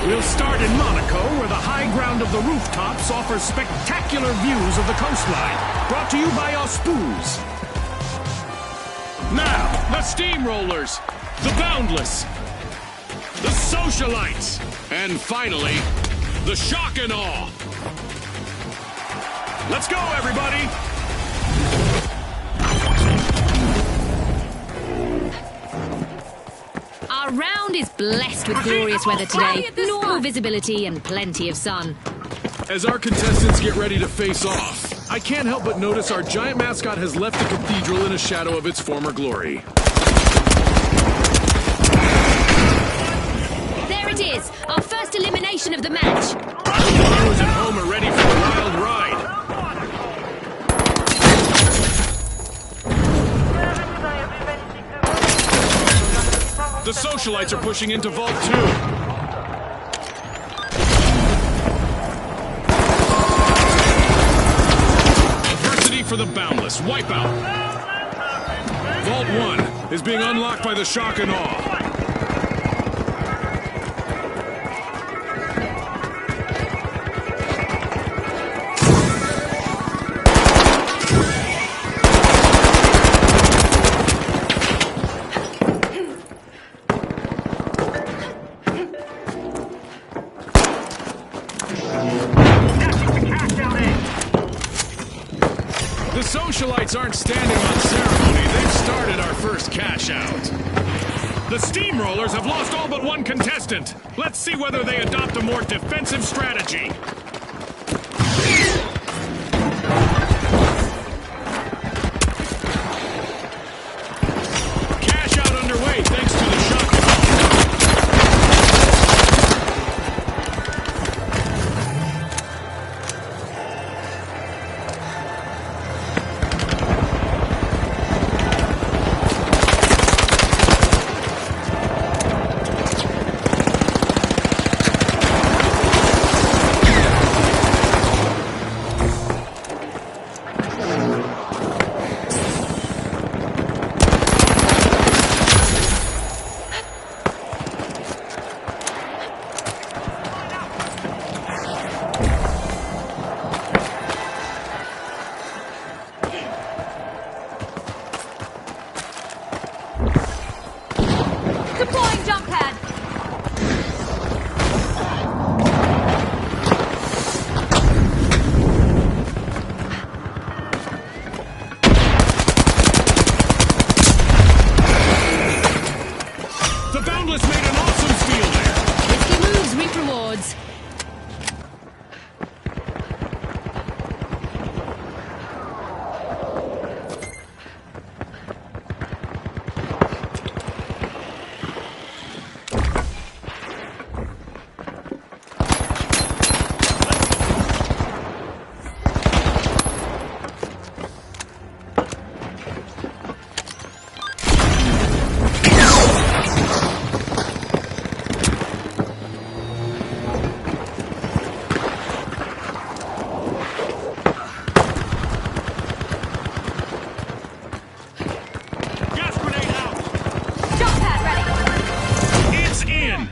We'll start in Monaco, where the high ground of the rooftops offers spectacular views of the coastline. Brought to you by Auspuz. Now, the steamrollers, the boundless, the socialites, and finally, the shock and awe. Let's go, everybody! Our round is blessed with glorious weather today. Normal visibility and plenty of sun. As our contestants get ready to face off, I can't help but notice our giant mascot has left the cathedral in a shadow of its former glory. There it is, our first elimination of the match. Those at home are ready for a wild ride. The socialites are pushing into Vault 2. Adversity for the boundless. Wipeout. Vault 1 is being unlocked by the shock and awe. The socialites aren't standing on ceremony. They've started our first cash out. The steamrollers have lost all but one contestant. Let's see whether they adopt a more defensive strategy. Cash out underway thanks to the shock. Deploying jump pad. The boundless made an awesome steal there. Risky moves reap rewards.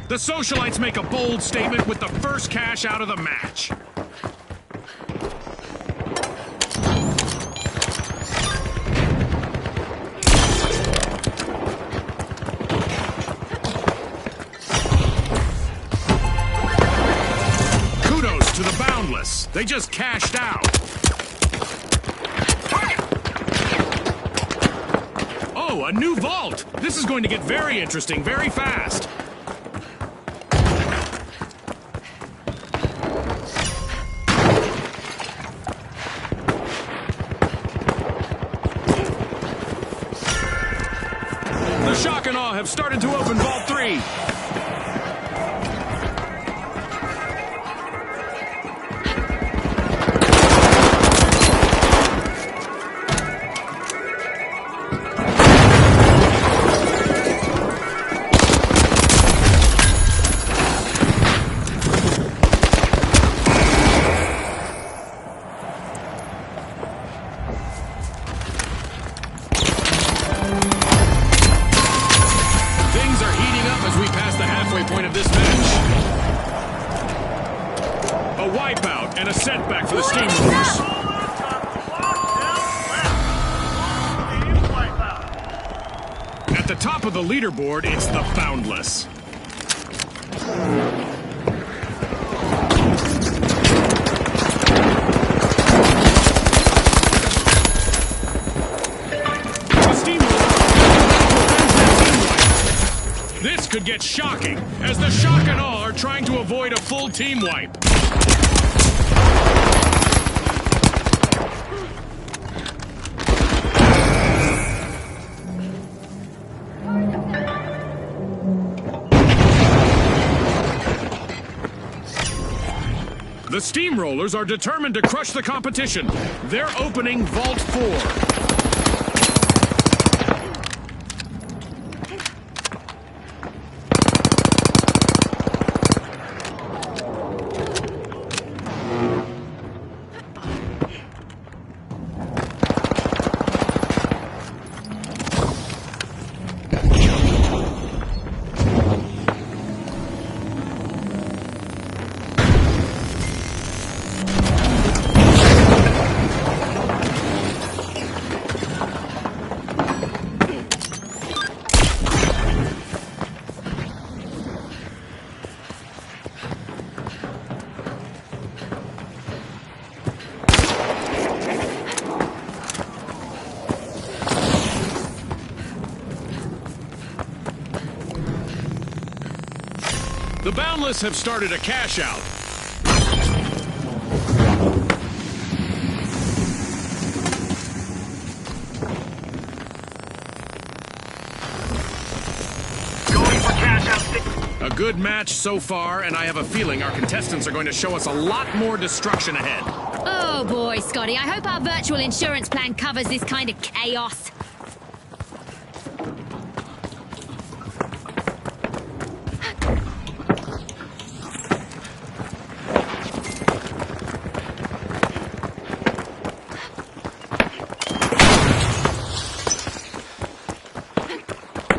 The socialites make a bold statement with the first cash out of the match. Kudos to the boundless. They just cashed out. Oh, a new vault. This is going to get very interesting very fast. The shock and awe have started to open Vault 3. Things are heating up as we pass And a setback for the Steamrollers. At the top of the leaderboard, it's the Boundless. This could get shocking, as the Shock and Awe are trying to avoid a full team wipe. The Steamrollers are determined to crush the competition. They're opening Vault 4. The Boundless have started a cash out. Going for cash out. A good match so far, and I have a feeling our contestants are going to show us a lot more destruction ahead. Oh boy, Scotty, I hope our virtual insurance plan covers this kind of chaos.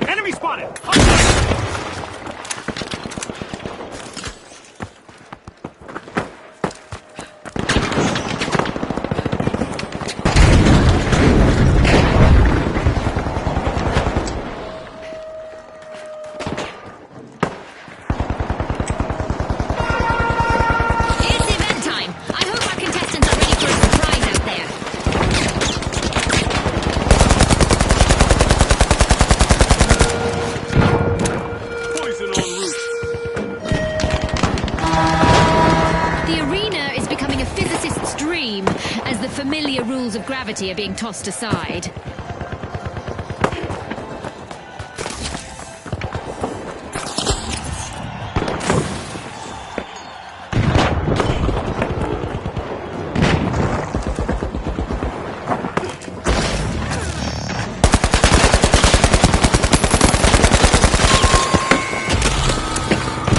Enemy spotted! It's event time. I hope our contestants are ready for a surprise out there. Poison en route. The arena is becoming a physicist's dream as the familiar rules of gravity are being tossed aside.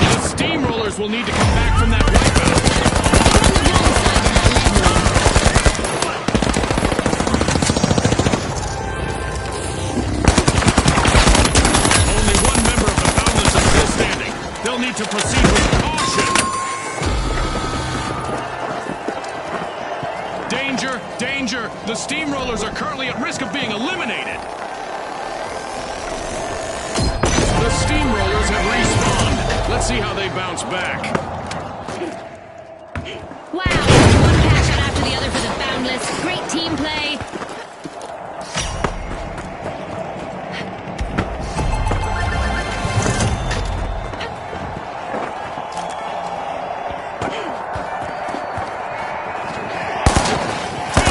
The Steamrollers will need to come back from that wipeout. Only one member of the Boundless is still standing. They'll need to proceed with caution. Danger! Danger! The Steamrollers are currently at risk of being eliminated. The Steamrollers have respawned. Let's see how they bounce back. Wow, one cash out after the other for the Boundless. Great team play.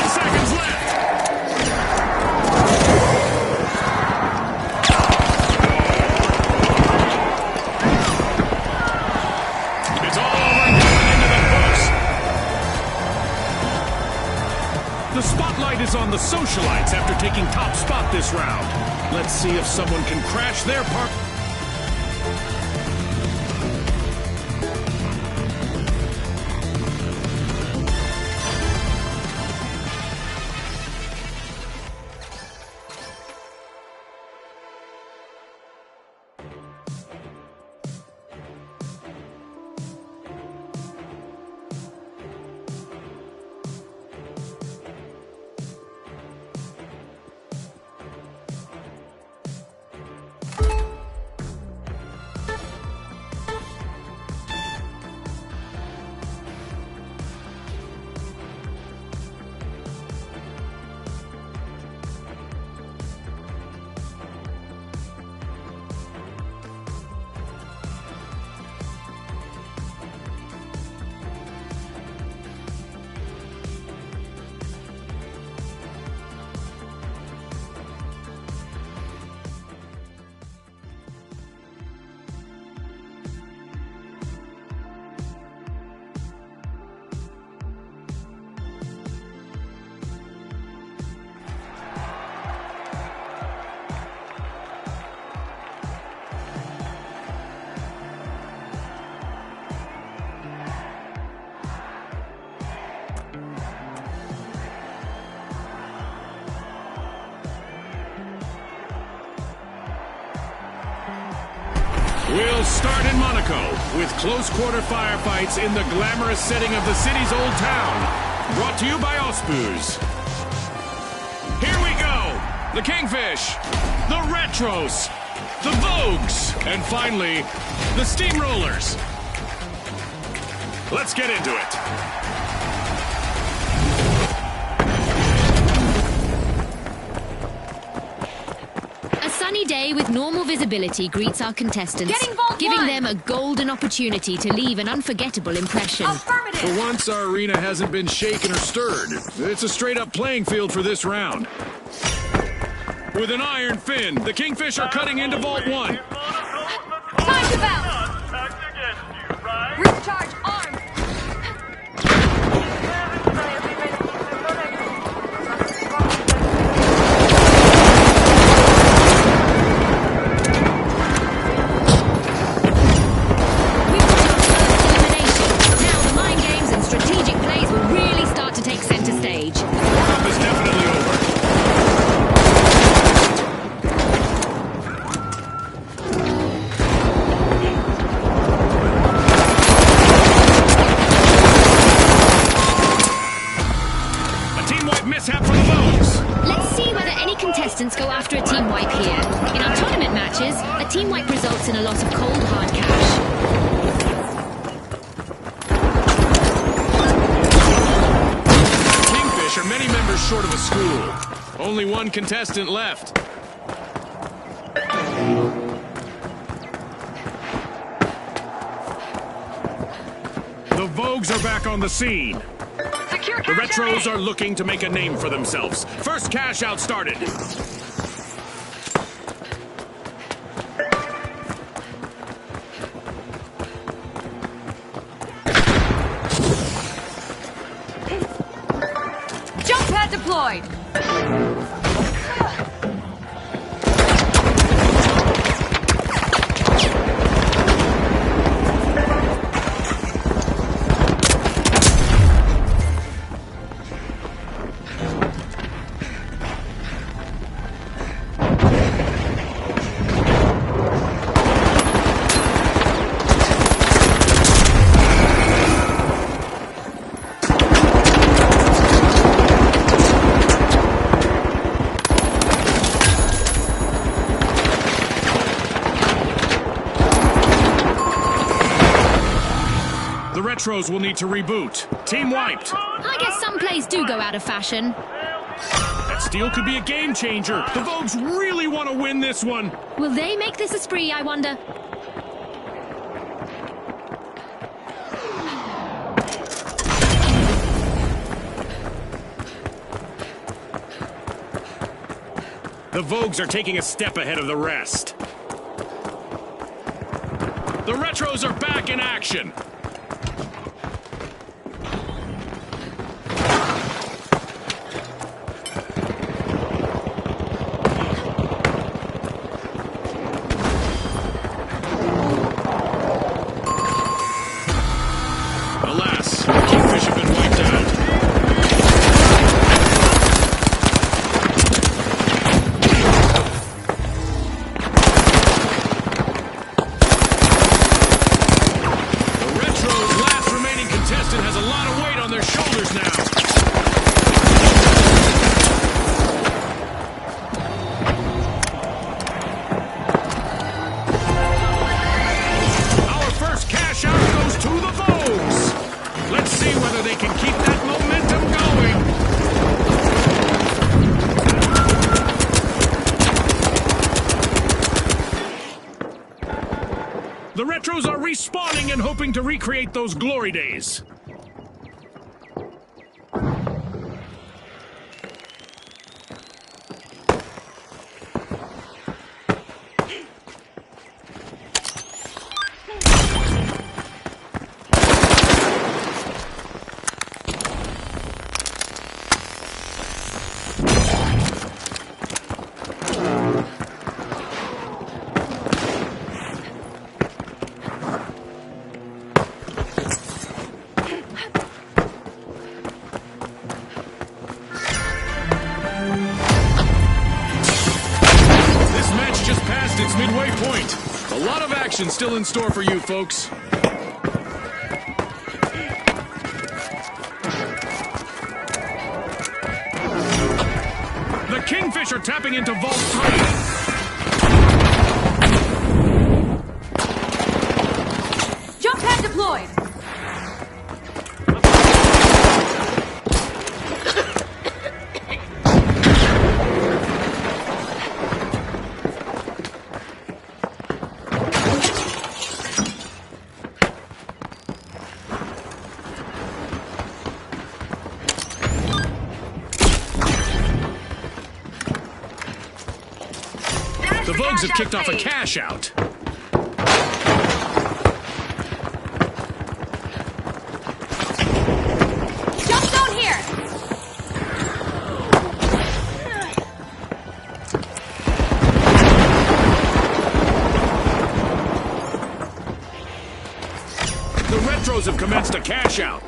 Seconds left. It's all over and going into the books. The spotlight is on the socialites after taking top spot this round. Let's see if someone can crash their part. start in Monaco, with close-quarter firefights in the glamorous setting of the city's old town. Brought to you by Ospuz. Here we go! The Kingfish, the Retros, the Vogues, and finally, the Steamrollers. Let's get into it. A sunny day with normal visibility greets our contestants, giving them a golden opportunity to leave an unforgettable impression. For once, our arena hasn't been shaken or stirred. It's a straight-up playing field for this round. With an iron fin, the Kingfish are cutting into Vault 1. Time to bounce! Recharge arms! Go after a team wipe here. In our tournament matches, a team wipe results in a loss of cold, hard cash. Kingfish are many members short of a school. Only one contestant left. The Vogues are back on the scene. The Retros are looking to make a name for themselves. First cash out started. Jump pad deployed! Retros will need to reboot. Team wiped. I guess some plays do go out of fashion. That steal could be a game changer. The Vogues really want to win this one. Will they make this a spree, I wonder? The Vogues are taking a step ahead of the rest. The Retros are back in action. The Retros are respawning and hoping to recreate those glory days. Its midway point. A lot of action. action still in store for you, folks. The Kingfish are tapping into Vault 3. Jump pad deployed. The Vogues have kicked off a cash out. Jump zone here. The Retros have commenced a cash out.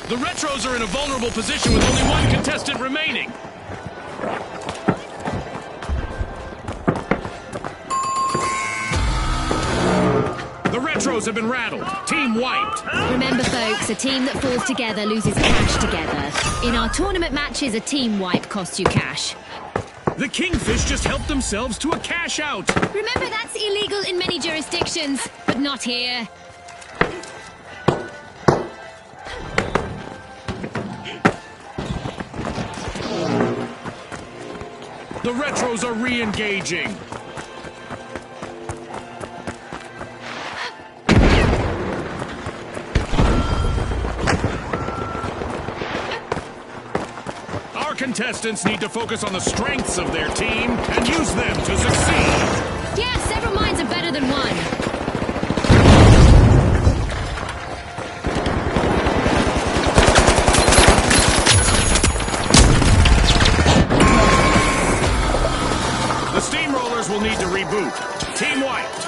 The Retros are in a vulnerable position with only one contestant remaining. The Retros have been rattled. Team wiped. Remember, folks, a team that falls together loses cash together. In our tournament matches, a team wipe costs you cash. The Kingfish just helped themselves to a cash out. Remember, that's illegal in many jurisdictions, but not here. The Retros are re-engaging. Our contestants need to focus on the strengths of their team and use them to succeed. Yeah, several minds are better than one. The Steamrollers will need to reboot. Team wiped.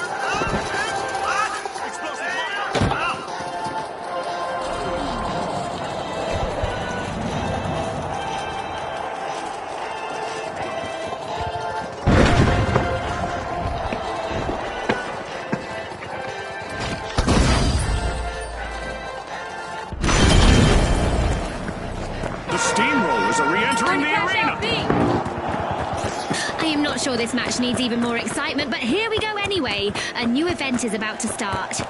The Steamrollers are re-entering the arena. I am not sure this match needs even more excitement, but here we go anyway. A new event is about to start. Vogues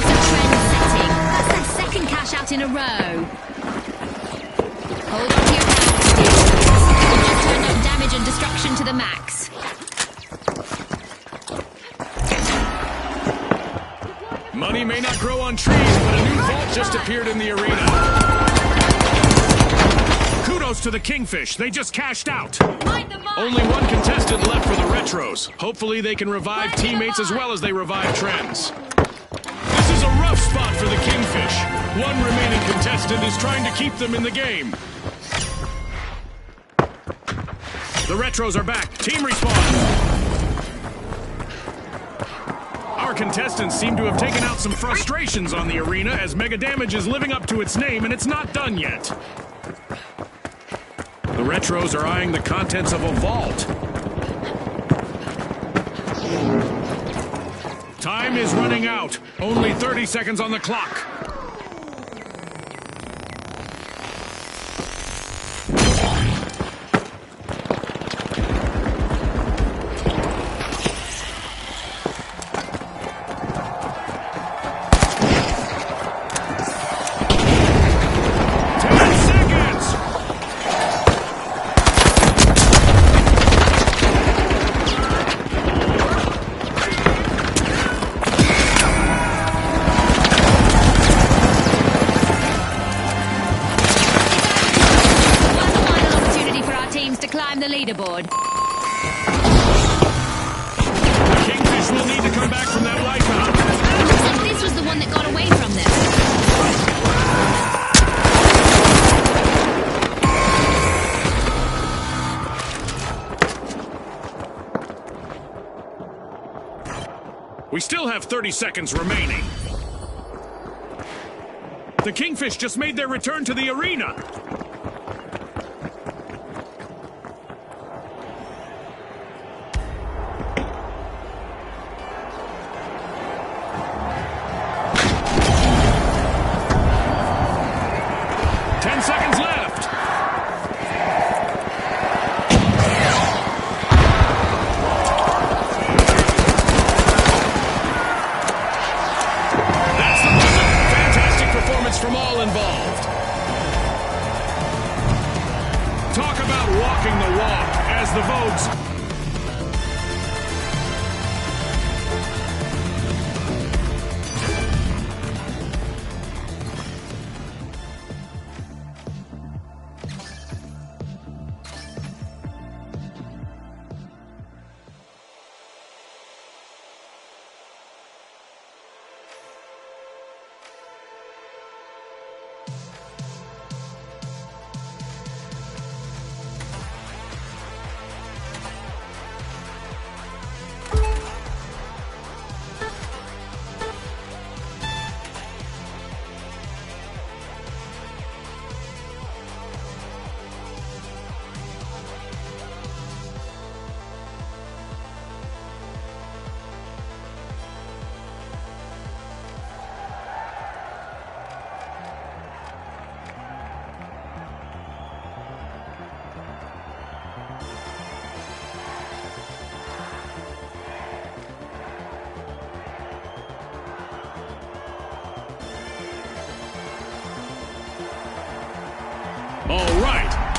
are trend-setting. That's their second cash out in a row. Hold on to your pants, dude. You've just turned up damage and destruction to the max. Money may not grow on trees, but a new vault just appeared in the arena. Kudos to the Kingfish. They just cashed out. Only one contestant left for the Retros. Hopefully they can revive teammates as well as they revive trends. This is a rough spot for the Kingfish. One remaining contestant is trying to keep them in the game. The Retros are back. Team respawn. Our contestants seem to have taken out some frustrations on the arena as Mega Damage is living up to its name and it's not done yet. The Retros are eyeing the contents of a vault. Time is running out. Only 30 seconds on the clock. The leaderboard. The Kingfish will need to come back from that wipeout. Looks like this was the one that got away from them. We still have 30 seconds remaining. The Kingfish just made their return to the arena.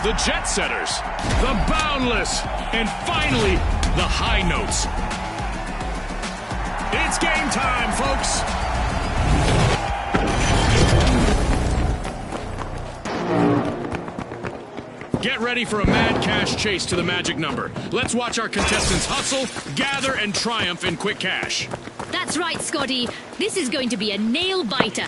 The Jet Setters, the Boundless, and finally, the High Notes. It's game time, folks! Get ready for a mad cash chase to the magic number. Let's watch our contestants hustle, gather, and triumph in quick cash. That's right, Scotty. This is going to be a nail-biter.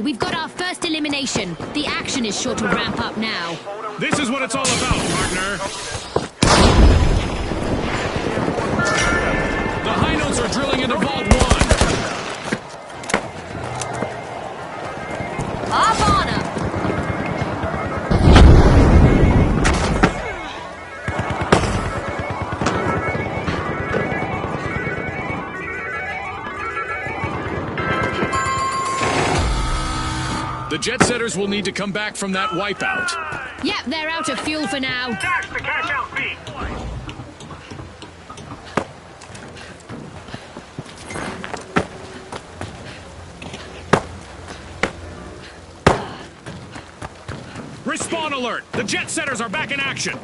We've got our first elimination. The action is sure to ramp up now. This is what it's all about, partner. The High Notes are drilling into Vault 1. Up on 'em. The Jet Setters will need to come back from that wipeout. Yep, they're out of fuel for now. Dash the cash out fee. Respawn alert! The Jet Setters are back in action!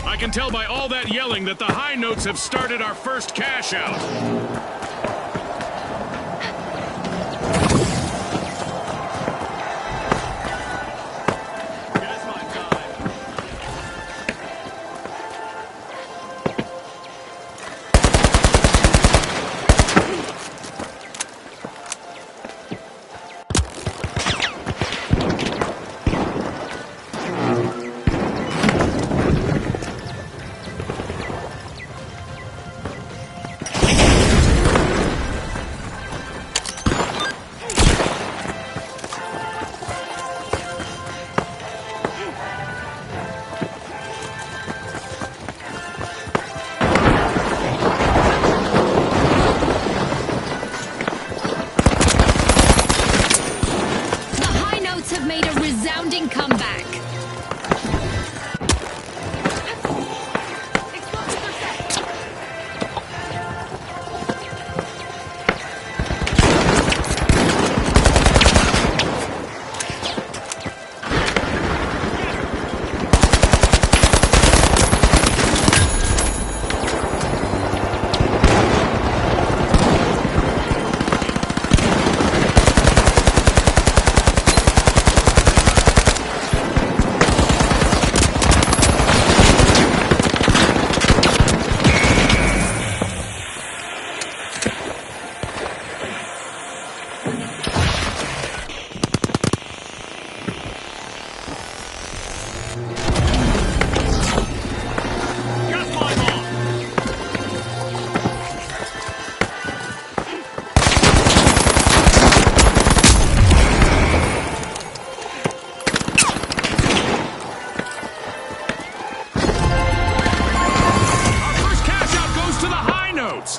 I can tell by all that yelling that the High Notes have started our first cash out.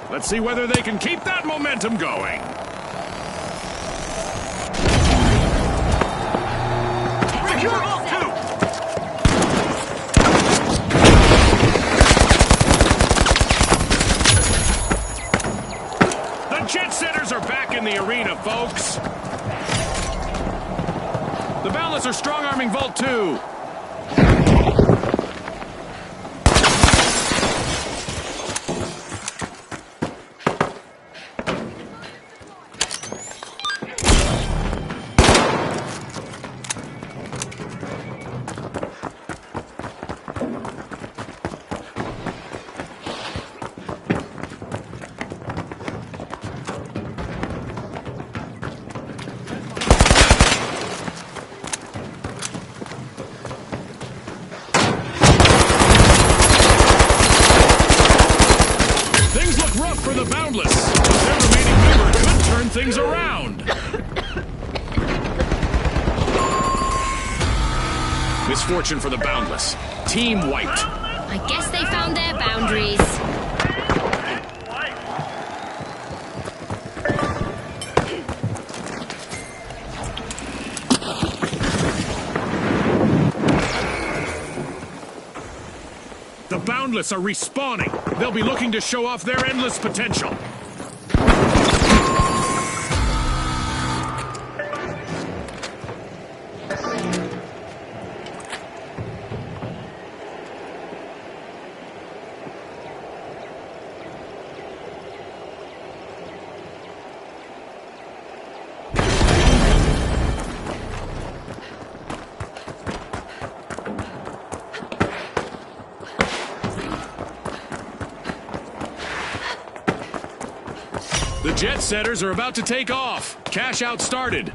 Let's see whether they can keep that momentum going. Secure Vault 2! The Jet Setters are back in the arena, folks. The Boundless are strong-arming Vault 2. For the Boundless, their remaining member could turn things around. Misfortune for the Boundless. Team wiped. I guess they found their boundaries. Boundless are respawning. They'll be looking to show off their endless potential. The jet setters are about to take off. Cash out started.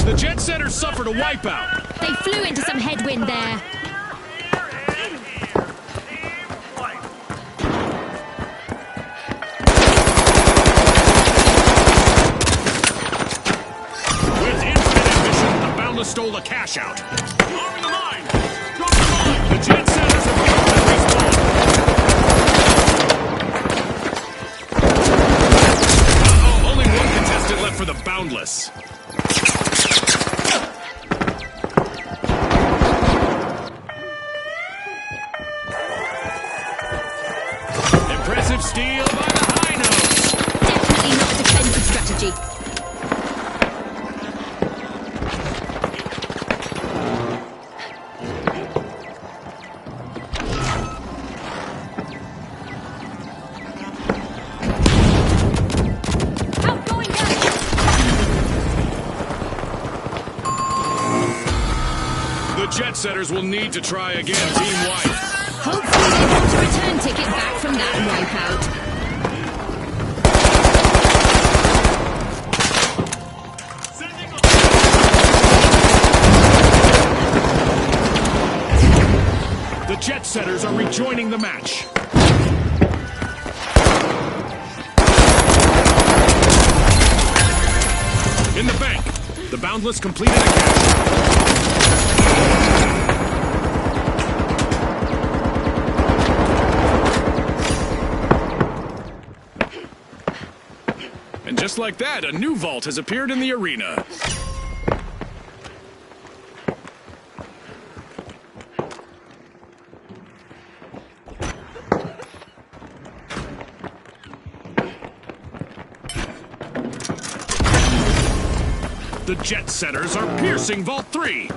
The jet setters suffered a wipeout. They flew into some headwind there. With infinite ambition, the Boundless stole the cash out. Arming the mine! Drop the mine! The jet setters have failed to respawn. Uh-oh, only one contestant left for the Boundless. Impressive steal by the high notes. Definitely not a defensive strategy. Outgoing gun! The jet setters will need to try again, Team White. Hopefully they got a return ticket back from that wipeout. The jet setters are rejoining the match. In the bank, the Boundless completed a cash. And just like that, a new vault has appeared in the arena. The jet setters are piercing Vault 3.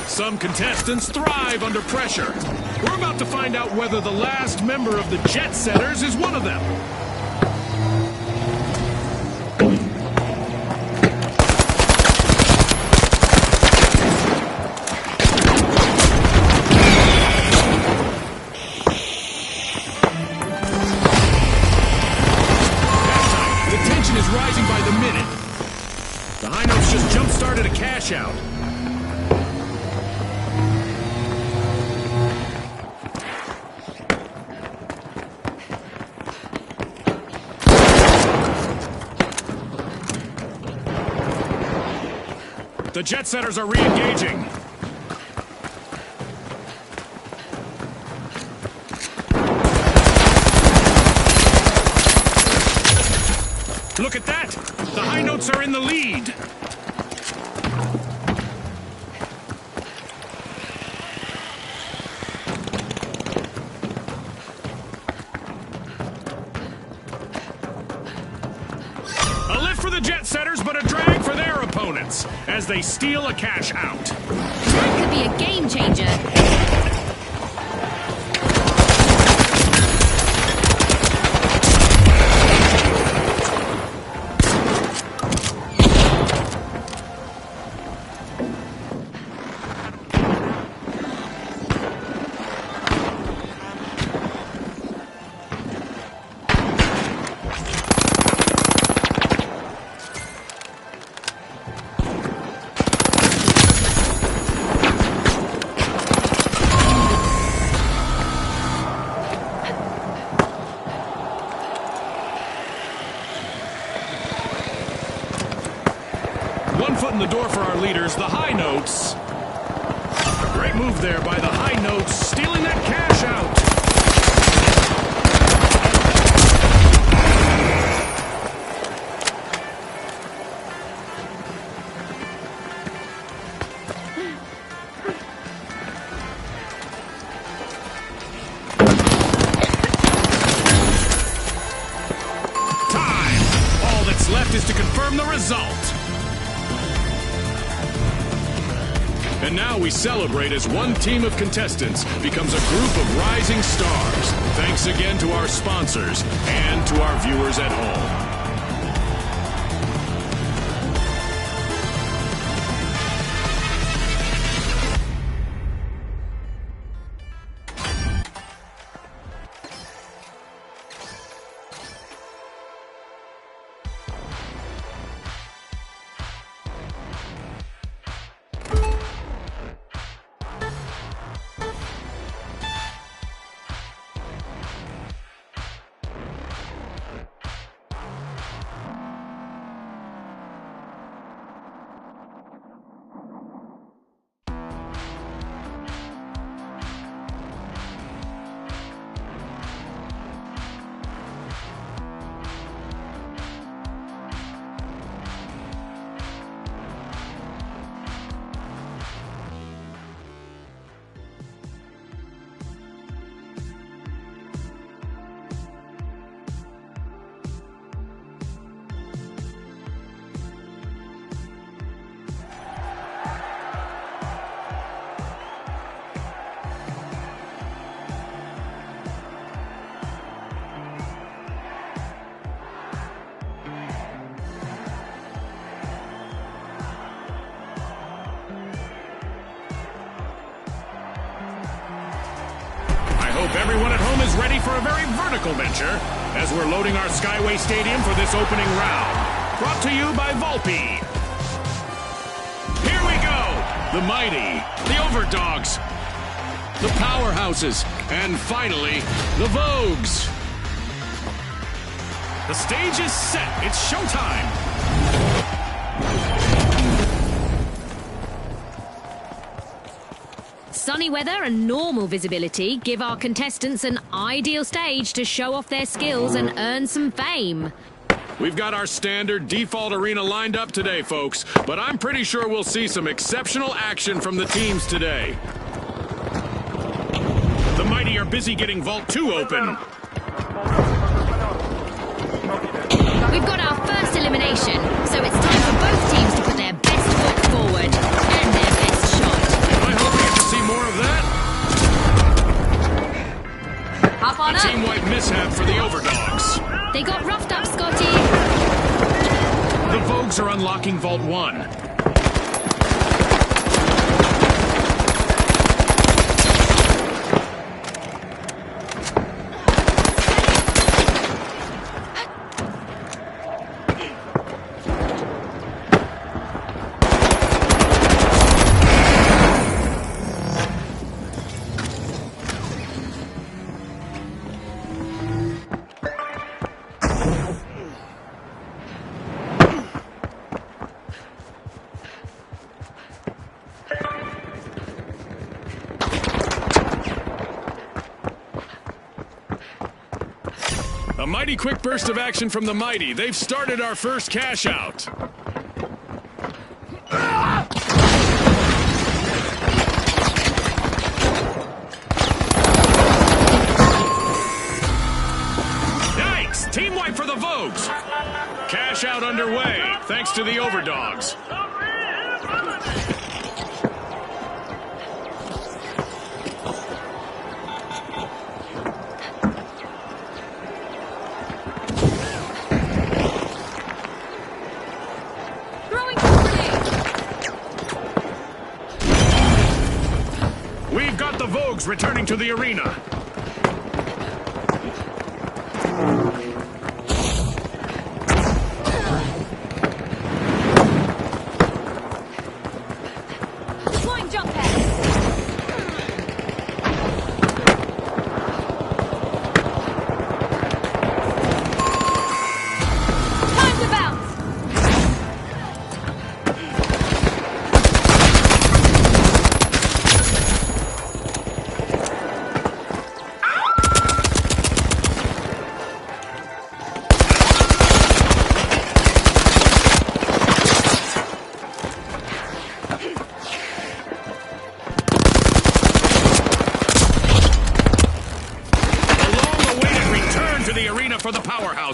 Some contestants thrive under pressure. We're about to find out whether the last member of the jet setters is one of them. The tension is rising by the minute. The high notes just jump-started a cash out. The jet setters are re-engaging. Look at that! The high notes are in the lead. A lift for the jet setters, but a drag for their opponents as they steal a cash out. That could be a game changer. leaders, the High Notes. A great move there by the High Notes, stealing that cash out. Left is to confirm the result. And now we celebrate as one team of contestants becomes a group of rising stars. Thanks again to our sponsors and to our viewers at home. Everyone at home is ready for a very vertical venture as we're loading our Skyway Stadium for this opening round. Brought to you by Volpe. Here we go! The Mighty, the Overdogs, the Powerhouses, and finally, the Vogues. The stage is set. It's showtime. Sunny weather and normal visibility give our contestants an ideal stage to show off their skills and earn some fame. We've got our standard default arena lined up today, folks, but I'm pretty sure we'll see some exceptional action from the teams today. The Mighty are busy getting Vault 2 open. We've got our first elimination, so it's time for both teams to put their best foot forward and their best shot. I hope we get to see more of that. Hop on A up. team-wide mishap for the Overdogs. They got roughed up, Scotty. The Vogues are unlocking Vault 1. A mighty quick burst of action from the Mighty. They've started our first cash out. Yikes! Team wipe for the Vogues. Cash out underway, thanks to the Overdogs. We've got the Vogues returning to the arena. Deploying jump pad. Time to bounce.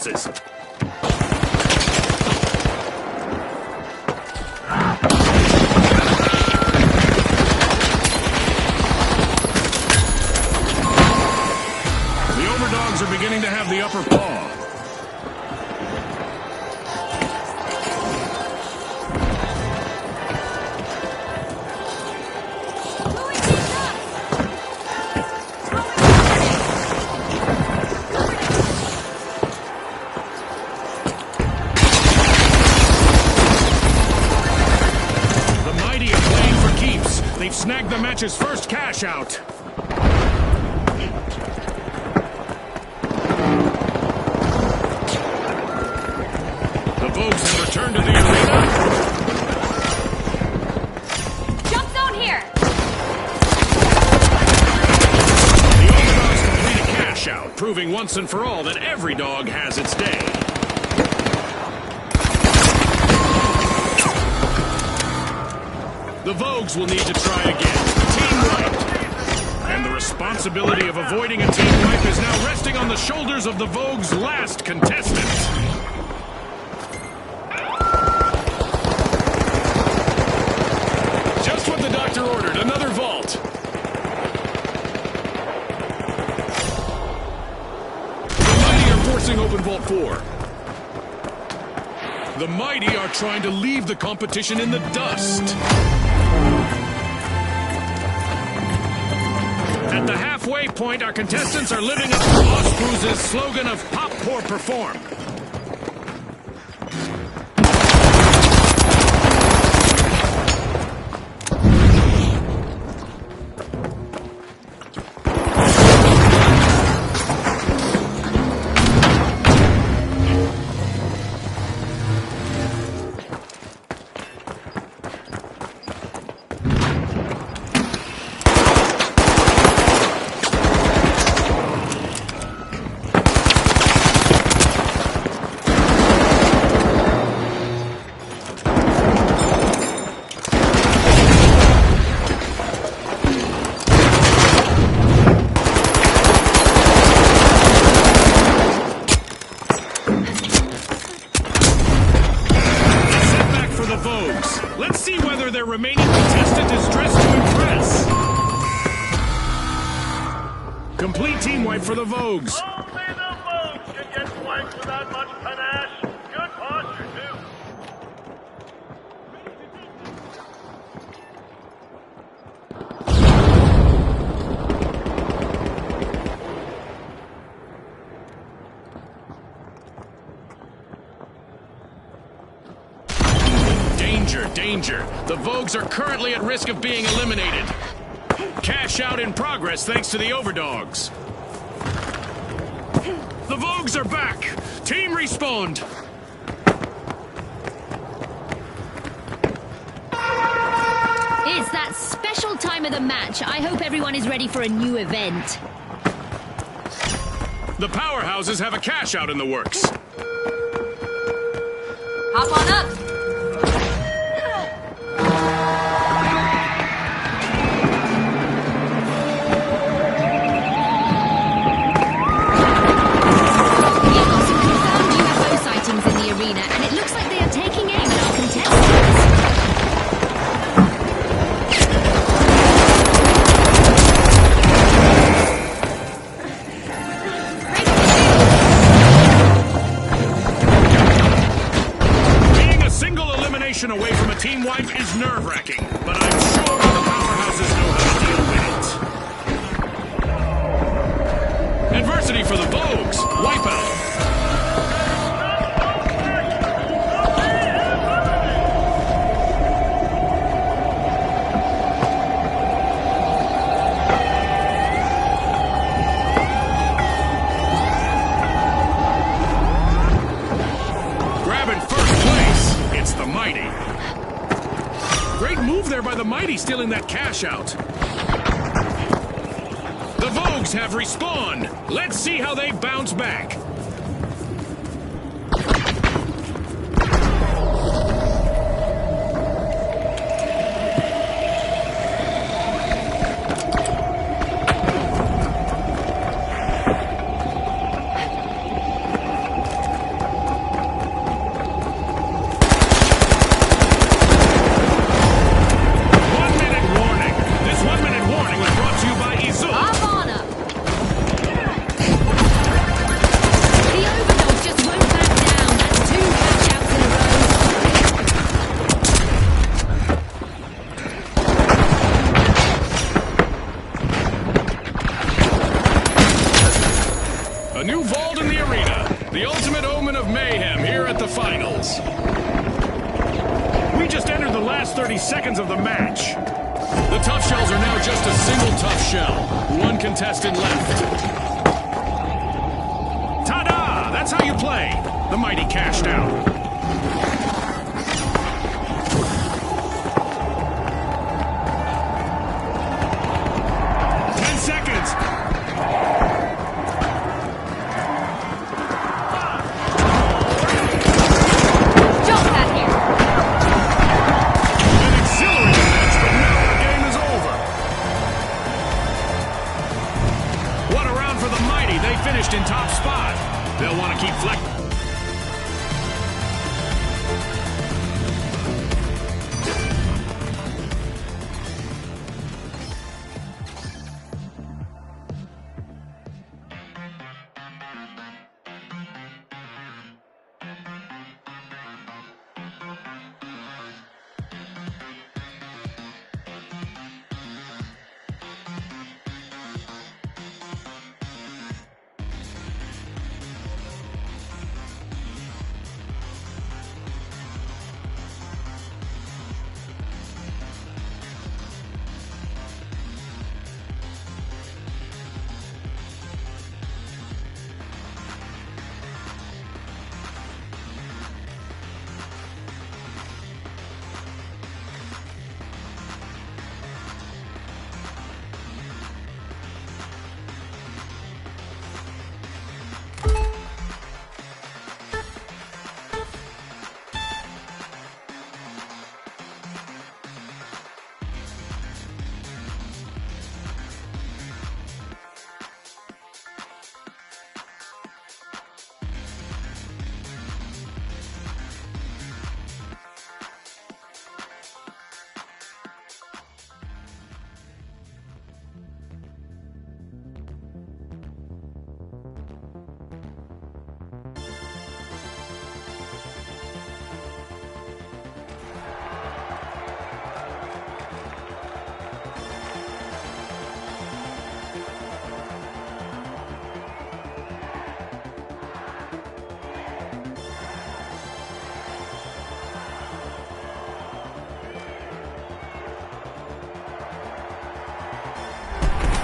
powerhouses. The overdogs are beginning to have the upper paw. They've snagged the match's first cash out. The Vogues have returned to the arena. Jump zone here! The Overdogs complete a cash out, proving once and for all that every dog has its day. The Vogues will need to try again. Team wipe. And the responsibility of avoiding a team wipe is now resting on the shoulders of the Vogues' last contestant. Just what the doctor ordered, another vault. The Mighty are forcing open Vault 4. The Mighty are trying to leave the competition in the dust. At the halfway point, our contestants are living up to Ospruz's slogan of Pop, Pour, Perform. Let's see whether their remaining contestant is dressed to impress. Complete team wipe for the Vogues. Only the Vogues can get wiped without much panache. Good posture, too. Danger. The Vogues are currently at risk of being eliminated. Cash out in progress thanks to the Overdogs. The Vogues are back. Team respawned. It's that special time of the match. I hope everyone is ready for a new event. The powerhouses have a cash out in the works. Hop on up! And it looks like they are taking aim at our contestants. Being a single elimination away from a team wipe is nerve-wracking, but I'm sure the powerhouses know how to deal with it. Adversity for the Vogues. Wipeout. Great move there by the Mighty, stealing that cash out. The Vogues have respawned. Let's see how they bounce back. finals. We just entered the last 30 seconds of the match. The tough shells are now just a single tough shell. One contestant left. Ta-da! That's how you play. The mighty cashed out. In top spot. They'll want to keep flex.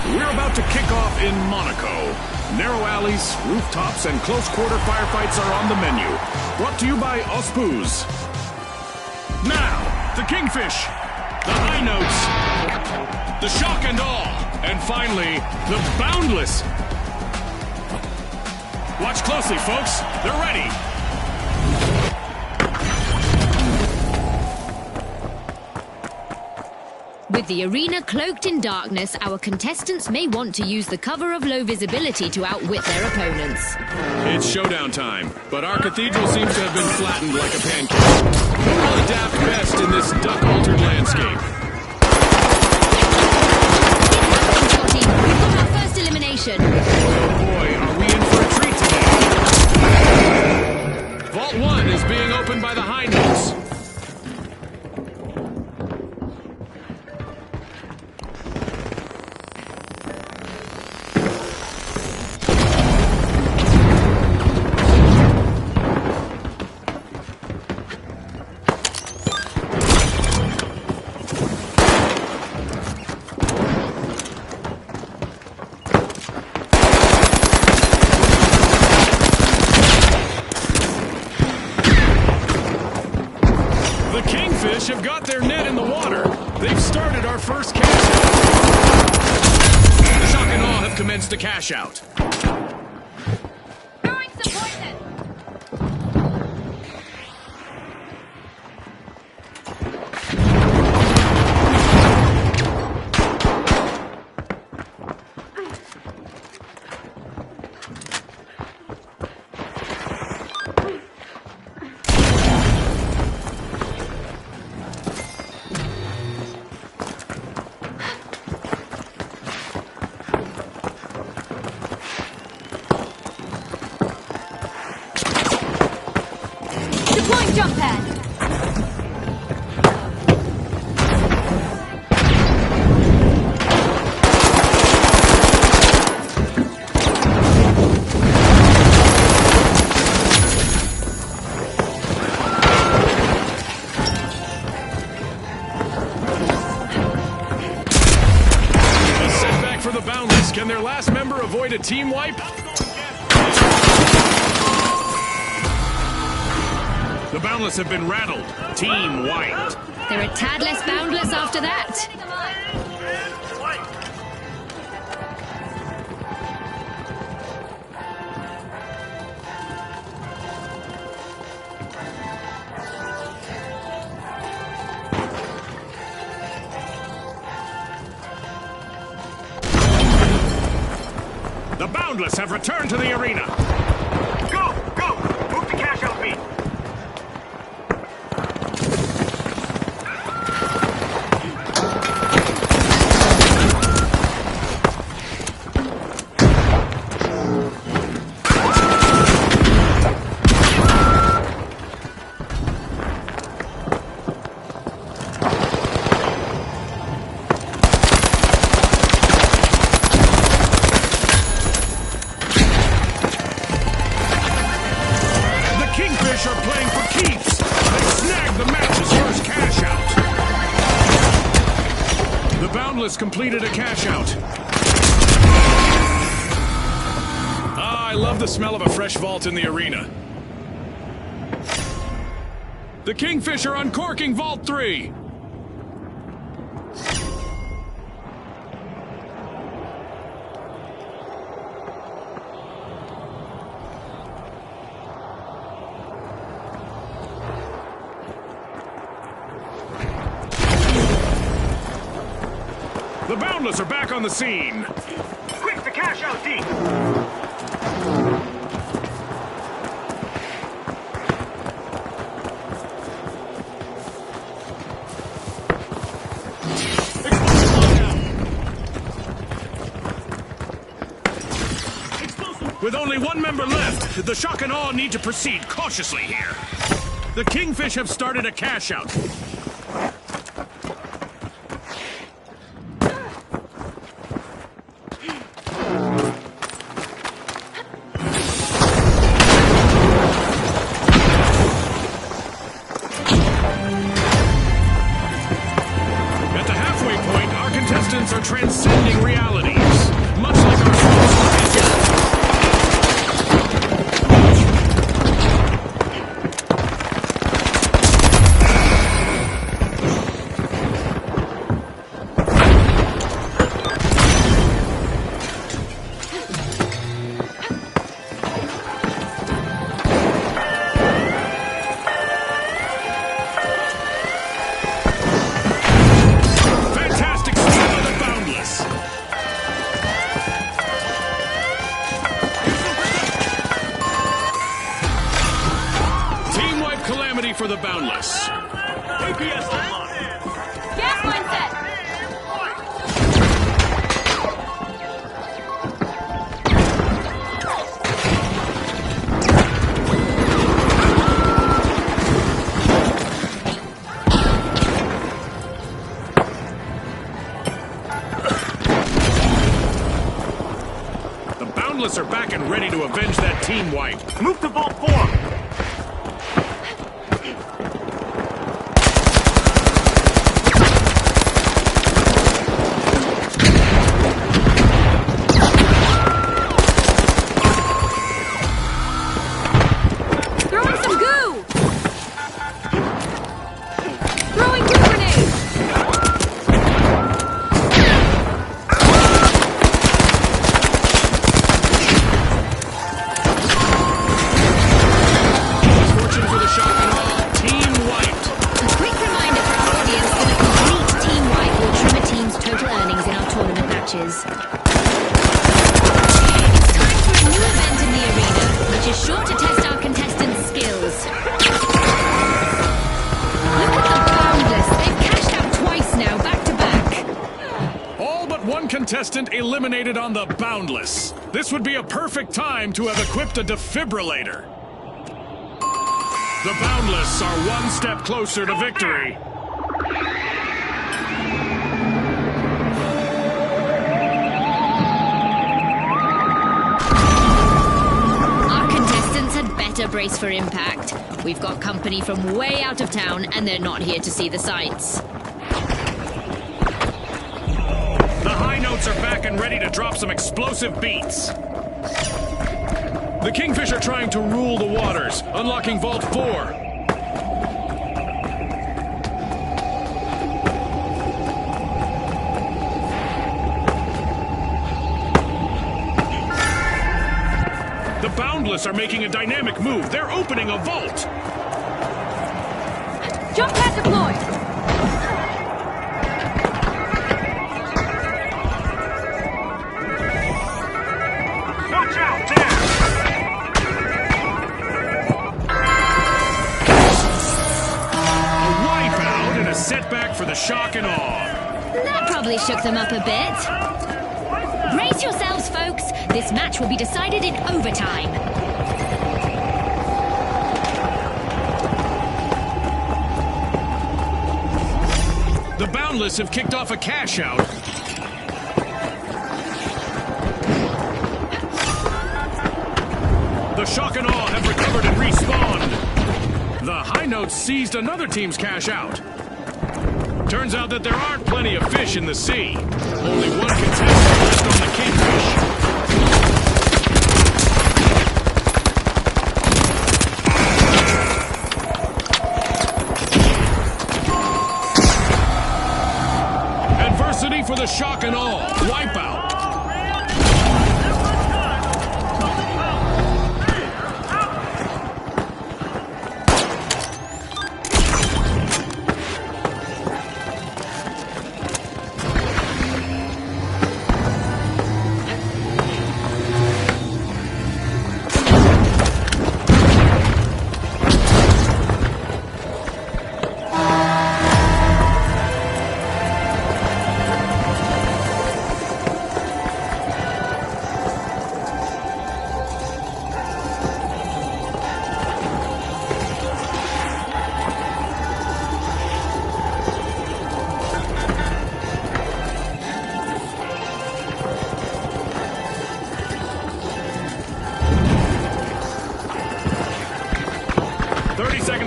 We're about to kick off in Monaco. Narrow alleys, rooftops, and close-quarter firefights are on the menu. Brought to you by Ospuz. Now, the Kingfish, the high notes, the shock and awe, and finally, the boundless. Watch closely, folks. They're ready. With the arena cloaked in darkness, our contestants may want to use the cover of low visibility to outwit their opponents. It's showdown time, but our cathedral seems to have been flattened like a pancake. Who will adapt best in this duck-altered landscape? We've got our first elimination. Oh boy, are we in for a treat today? Vault 1 is being opened by the high notes. Have got their net in the water. They've started our first cash out. The shock and awe have commenced the cash out. Throwing some poison. Deploying jump pad. Can their last member avoid a team wipe? The Boundless have been rattled. Team wiped. They're a tad less boundless after that. The Boundless have returned to the arena. Go! Go! Move to cash out beat. Are playing for keeps. They snagged the match's first cash out. The Boundless completed a cash out. Ah, I love the smell of a fresh vault in the arena. The Kingfisher uncorking Vault 3. The Boundless are back on the scene. Quick to cash out deep. With only one member left, the Shock and Awe need to proceed cautiously here. The Kingfish have started a cash out. At the halfway point, our contestants are transcending realities, much like our fantastic start by the Boundless. Team wipe calamity for the Boundless. APS online. Gas line set. The Boundless are back and ready to avenge that team wipe. Move to Vault 4. Throwing some goo. Throwing goo grenade. Fortune for the Shock and Awe. Team wiped. A quick reminder for our audience that a complete team wipe will trim a team's total earnings in our tournament matches. It's time for a new event in the arena, which is sure to test our contestants' skills. Look at the Boundless. They've cashed out twice now, back to back. All but one contestant eliminated on the Boundless. This would be a perfect time to have equipped a defibrillator. The Boundless are one step closer to victory. Our contestants had better brace for impact. We've got company from way out of town, and they're not here to see the sights. The high notes are back and getting ready to drop some explosive beats. The Kingfish are trying to rule the waters, unlocking Vault 4. The Boundless are making a dynamic move. They're opening a vault. Jump pad deployed. Watch out, there! A wipeout and a setback for the Shock and Awe. That probably shook them up a bit. Brace yourselves, folks. This match will be decided in overtime. The Boundless have kicked off a cash out. The Shock and Awe have recovered and respawned. The High Notes seized another team's cash out. Turns out that there aren't plenty of fish in the sea. Only one contestant left on the Kingfish. Adversity for the Shock and Awe. Wipeout.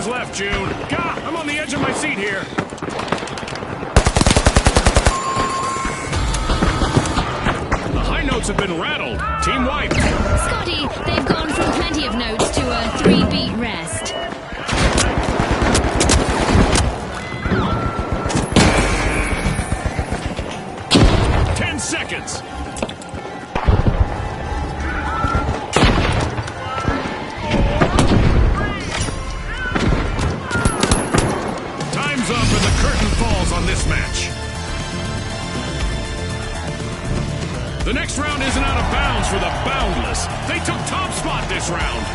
Left, June. Gah! I'm on the edge of my seat here. The High Notes have been rattled. Team wiped. Scotty, they've gone from plenty of notes to a 3-beat rest. Seconds. Time's up and the curtain falls on this match. The next round isn't out of bounds for the Boundless. They took top spot this round.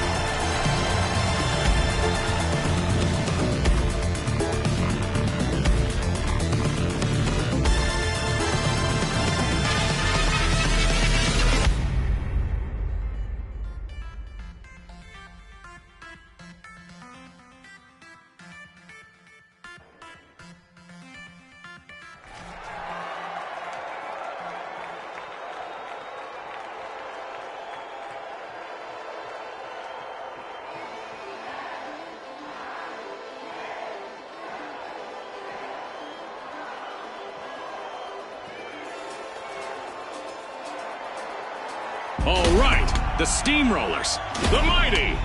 All right, the Steamrollers, the Mighty,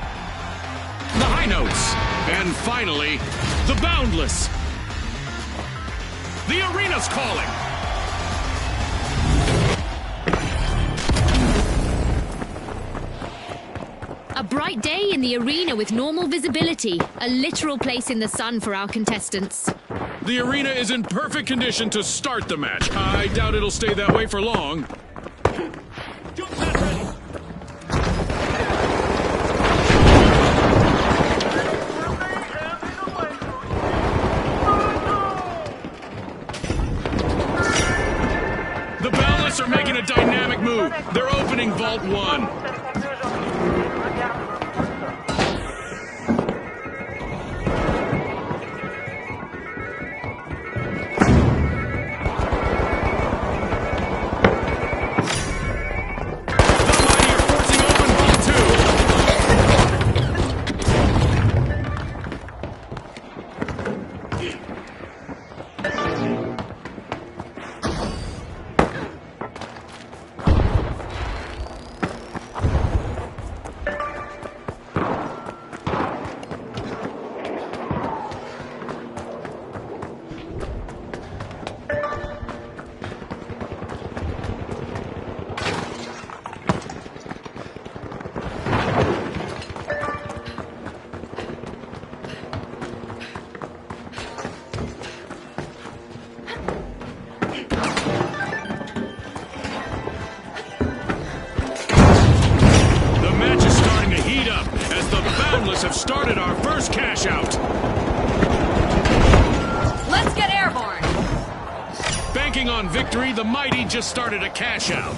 the High Notes, and finally, the Boundless. The arena's calling. A bright day in the arena with normal visibility. A literal place in the sun for our contestants. The arena is in perfect condition to start the match. I doubt it'll stay that way for long. The Boundless are making a dynamic move. They're opening Vault 1. first cash out. Let's get airborne. Banking on victory, the mighty just started a cash out.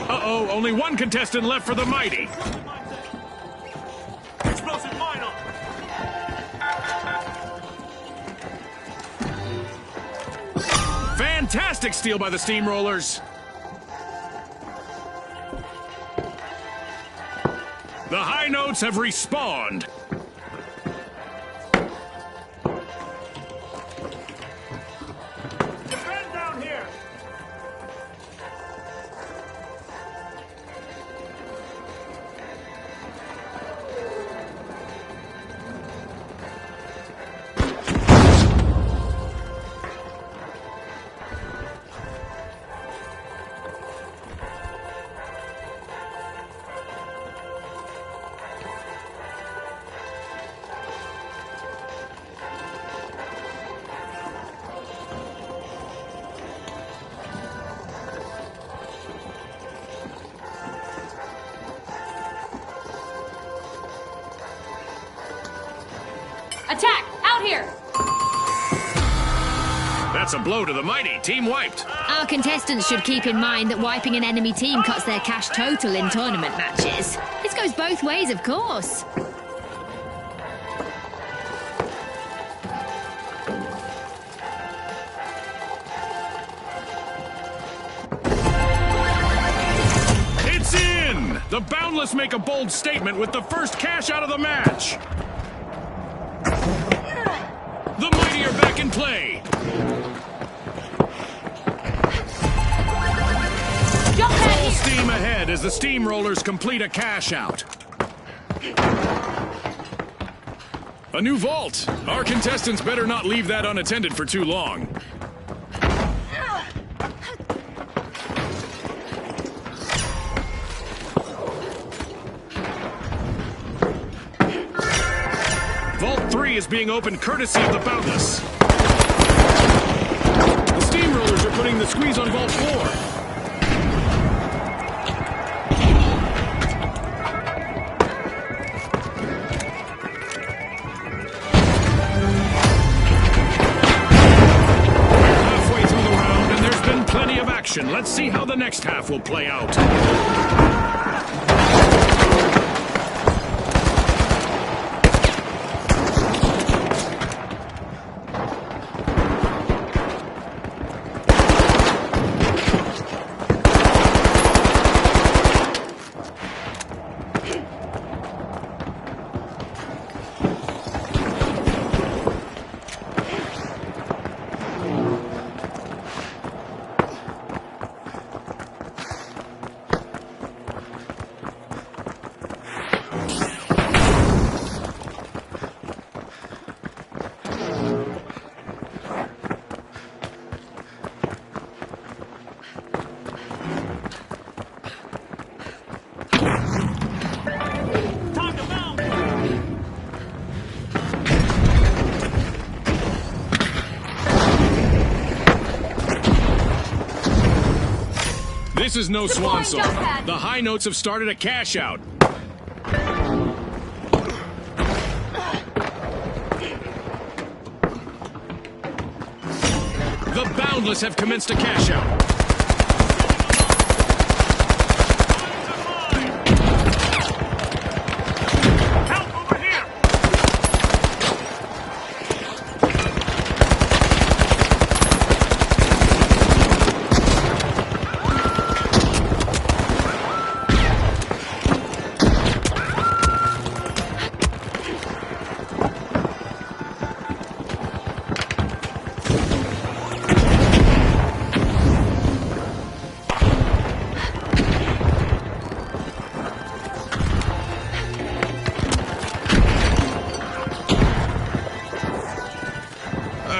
Uh-oh, only one contestant left for the mighty. Explosive mine up. Fantastic steal by the Steamrollers. The high notes have respawned. Defend down here. Attack! Out here! That's a blow to the mighty. Team wiped. Our contestants should keep in mind that wiping an enemy team cuts their cash total in tournament matches. This goes both ways, of course. It's in! The Boundless make a bold statement with the first cash out of the match. The mighty are back in play. Jump Full pad here! steam ahead as the Steamrollers complete a cash out. A new vault. Our contestants better not leave that unattended for too long. Vault 3 is being opened courtesy of the Boundless. The Steamrollers are putting the squeeze on Vault 4. Halfway through the round, and there's been plenty of action. Let's see how the next half will play out. Time to mount. This is no swan Deploying song. jump pad. The high notes have started a cash out. The Boundless have commenced a cash out. Help over here.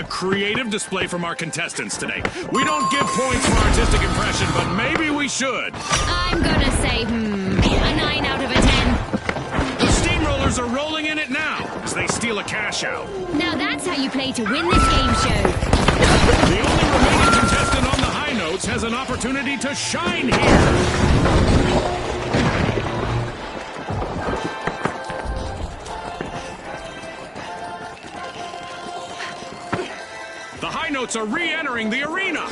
A creative display from our contestants today. We don't give points for artistic impression, but maybe we should. I'm gonna say, a 9 out of a 10. The Steamrollers are rolling in it now as they steal a cash out. Now that's how you play to win this game show. The only remaining contestant on the high notes has an opportunity to shine here. The high notes are re-entering the arena.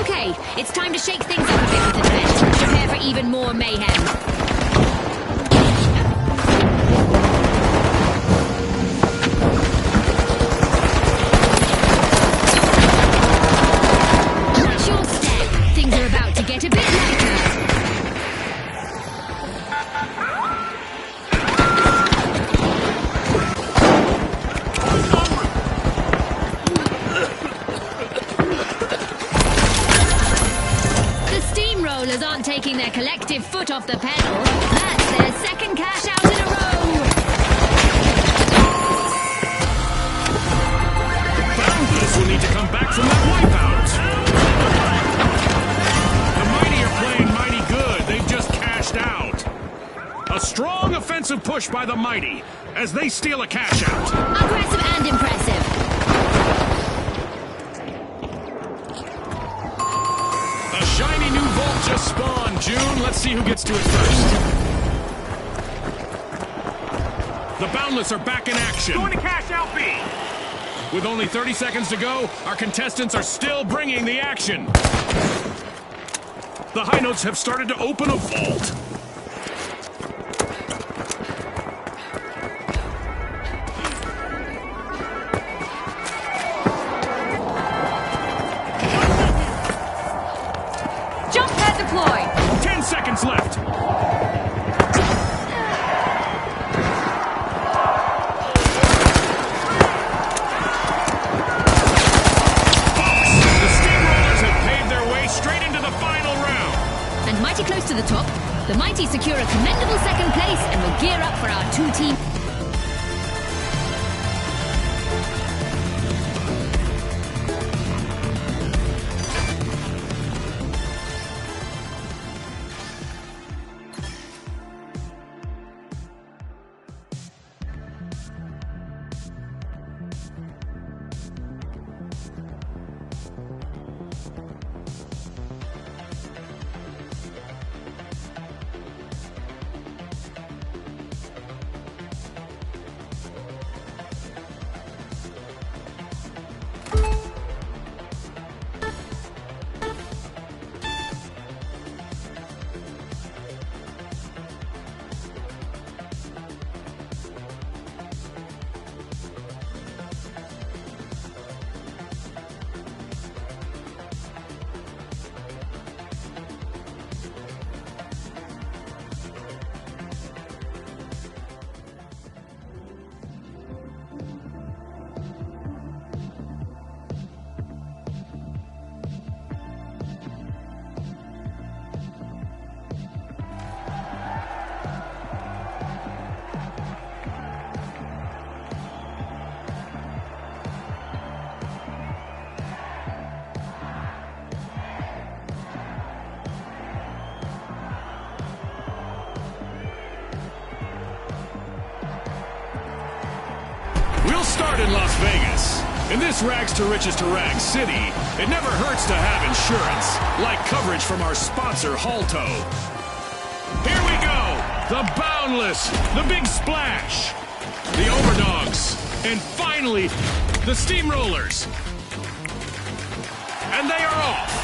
Okay, it's time to shake things up a bit with the event. Prepare for even more mayhem. Watch your step. Things are about to get a bit lighter. The Steamrollers aren't taking their collective foot off the pedal. That's their second cash out in a row. Boundless will need to come back from that wipeout. The Mighty are playing mighty good. They've just cashed out. A strong offensive push by the Mighty as they steal a cash out. Aggressive and impressive. A shiny new vault just spawned, June. Let's see who gets to it first. The Boundless are back in action. Going to cash out B. With only 30 seconds to go, our contestants are still bringing the action. The high notes have started to open a vault. Jump pad deployed. 10 seconds left. The Steamrollers have paved their way straight into the final round. And mighty close to the top, the Mighty secure a commendable second place and will gear up for our two-team. We'll start in Las Vegas. In this rags to riches to rags city, it never hurts to have insurance, like coverage from our sponsor, Halto. Here we go! The Boundless, the Big Splash, the Overdogs, and finally, the Steamrollers. And they are off!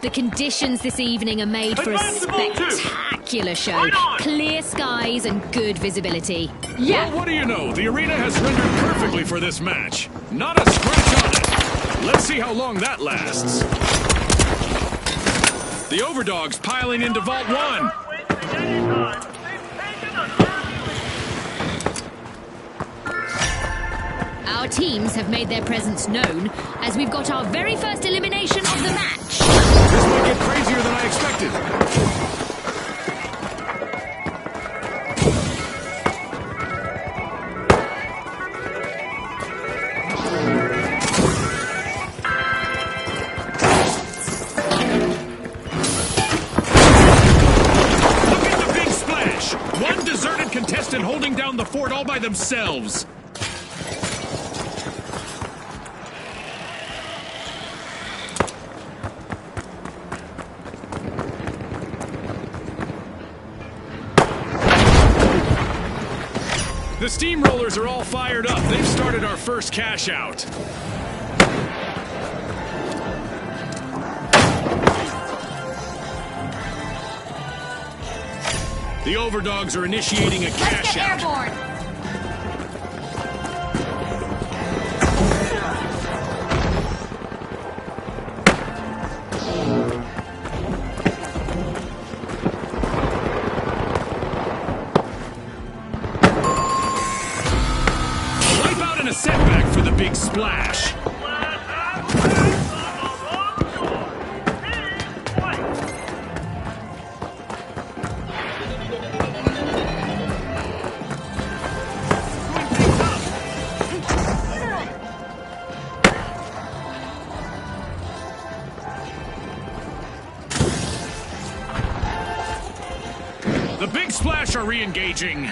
The conditions this evening are made for a spectacular show. Right on. Clear skies and good visibility. Well, what do you know? The arena has rendered perfectly for this match. Not a scratch on it. Let's see how long that lasts. The Overdogs piling into Vault 1. Not wasting any time. They've taken an early lead. Our teams have made their presence known, as we've got our very first elimination of the match. This might get crazier than I expected. Look at the big splash! One deserted contestant holding down the fort all by themselves. The steamrollers are all fired up. They've started our first cash out. The overdogs are initiating a Let's cash get out. airborne. Wipe out and a setback for the big splash. The big splash are re-engaging.